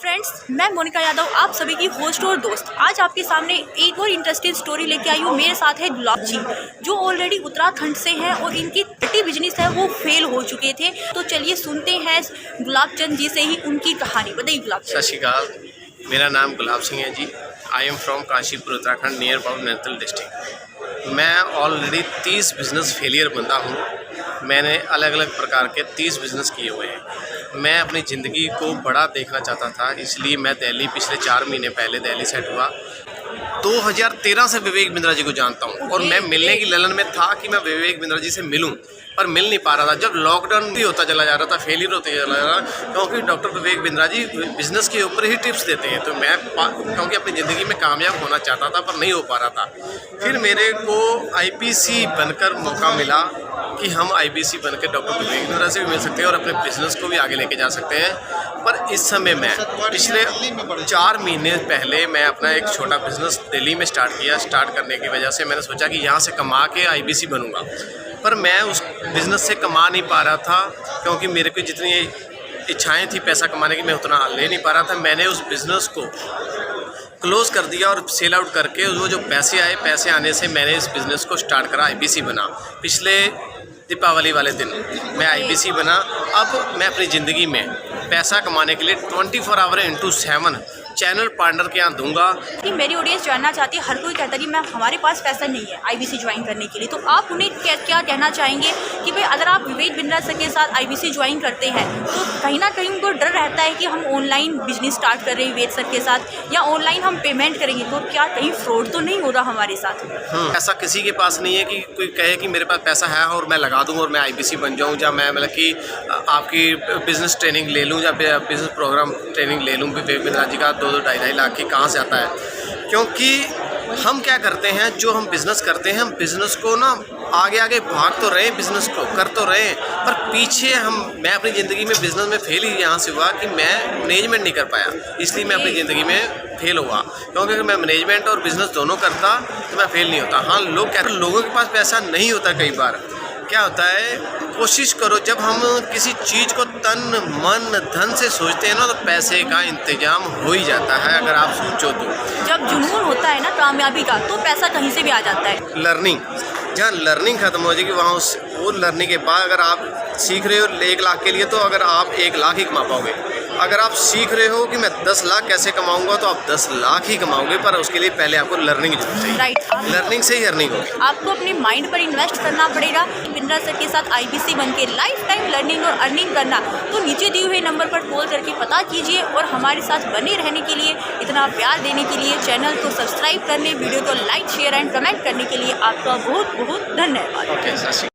Friends, मैं मोनिका यादव आप सभी की होस्ट और दोस्त आज आपके सामने एक और इंटरेस्टिंग स्टोरी लेके आई हूँ। मेरे साथ है गुलाब जी, जो ऑलरेडी उत्तराखंड से हैं और इनकी 30 बिजनेस है वो फेल हो चुके थे। तो चलिए सुनते हैं गुलाब चंद जी से ही उनकी कहानी। बताइए गुलाब। सत श्री अकाल, मेरा नाम गुलाब सिंह है ji. I am from Kashipur Uttarakhand, near about Nainital district. मैं ऑलरेडी 30 बिज़नेस फेलियर बंदा हूँ। मैंने अलग अलग प्रकार के 30 बिज़नेस किए हुए हैं। मैं अपनी ज़िंदगी को बड़ा देखना चाहता था, इसलिए मैं दिल्ली पिछले 4 महीने पहले दिल्ली सेट हुआ। 2013 से विवेक बिंद्रा जी को जानता हूँ और मैं मिलने की ललन में था कि मैं विवेक बिंद्रा जी से मिलूं, पर मिल नहीं पा रहा था। जब लॉकडाउन भी होता चला जा रहा था, फेलियर होते चला जा रहा था, क्योंकि डॉक्टर विवेक बिंद्रा जी बिज़नेस के ऊपर ही टिप्स देते हैं। तो मैं क्योंकि अपनी ज़िंदगी में कामयाब होना चाहता था पर नहीं हो पा रहा था। फिर मेरे को IBC बनकर मौका मिला कि हम IBC बनकर डॉक्टर विवेक बिंद्रा से भी मिल सकते हैं और अपने बिज़नेस को भी आगे लेके जा सकते हैं। पर इस समय मैं पिछले 4 महीने पहले मैं अपना एक छोटा बिज़नेस दिल्ली में स्टार्ट किया। स्टार्ट करने की वजह से मैंने सोचा कि यहाँ से कमा के IBC बनूँगा, पर मैं उस बिज़नेस से कमा नहीं पा रहा था क्योंकि मेरे को जितनी इच्छाएं थी पैसा कमाने की, मैं उतना ले नहीं पा रहा था। मैंने उस बिज़नेस को क्लोज़ कर दिया और सेल आउट करके वो जो पैसे आए, पैसे आने से मैंने इस बिज़नेस को स्टार्ट करा, IBC बना। पिछले दीपावली वाले दिन मैं IBC बना। अब मैं अपनी ज़िंदगी में पैसा कमाने के लिए 24 आवर इंटू 7 चैनल पार्टनर के यहाँ दूंगा। कि मेरी ऑडियंस जानना चाहती है, हर कोई कहता है कि मैं हमारे पास पैसा नहीं है IBC ज्वाइन करने के लिए, तो आप उन्हें क्या कहना चाहेंगे कि भाई अगर आप विवेक बिंद्रा सर के साथ IBC ज्वाइन करते हैं तो कहीं ना कहीं उनको डर रहता है कि हम ऑनलाइन बिजनेस स्टार्ट कर रहे हैं विवेक सर के साथ, या ऑनलाइन हम पेमेंट करेंगे तो क्या कहीं फ्रॉड तो नहीं हो रहा हमारे साथ। ऐसा किसी के पास नहीं है कि कोई कहे कि मेरे पास पैसा है और मैं लगा दूँ और मैं IBC बन जाऊँ, या मैं मतलब कि आपकी बिज़नेस ट्रेनिंग ले लूँ या बिज़नेस प्रोग्राम ट्रेनिंग ले लूँ विवेक बिंद्रा जी का 2-2.5 लाख की कहाँ से आता है। क्योंकि हम क्या करते हैं, जो हम बिज़नेस करते हैं, हम बिज़नेस को ना आगे भाग तो रहे, बिज़नेस को कर तो रहे, पर पीछे मैं अपनी ज़िंदगी में बिज़नेस में फेल ही यहाँ से हुआ कि मैं मैनेजमेंट नहीं कर पाया, इसलिए मैं अपनी ज़िंदगी में फेल हुआ। क्योंकि अगर मैं मैनेजमेंट और बिज़नेस दोनों करता तो मैं फेल नहीं होता। हाँ, लोग कहते हैं लोगों के पास पैसा नहीं होता। कई बार क्या होता है, कोशिश करो, जब हम किसी चीज़ को तन मन धन से सोचते हैं ना तो पैसे का इंतजाम हो ही जाता है, अगर आप सोचो तो। जब जुनून होता है ना कामयाबी का तो पैसा कहीं से भी आ जाता है। लर्निंग, जहाँ लर्निंग खत्म हो जाएगी वहाँ वो लर्निंग के बाद अगर आप सीख रहे हो 1 लाख के लिए तो अगर आप 1 लाख ही कमा पाओगे। अगर आप सीख रहे हो कि मैं 10 लाख कैसे कमाऊंगा तो आप 10 लाख ही कमाओगे, पर उसके लिए पहले आपको लर्निंग चाहिए। राइट, लर्निंग से ही अर्निंग होगी। आपको अपने माइंड पर इन्वेस्ट करना पड़ेगा। बिंद्रा सर के साथ IBC बन के लाइफ टाइम लर्निंग और अर्निंग करना तो नीचे दिए हुए नंबर पर कॉल करके पता कीजिए। और हमारे साथ बने रहने के लिए, इतना प्यार देने के लिए, चैनल को सब्सक्राइब करने, वीडियो को लाइक शेयर एंड कमेंट करने के लिए आपका बहुत बहुत धन्यवाद।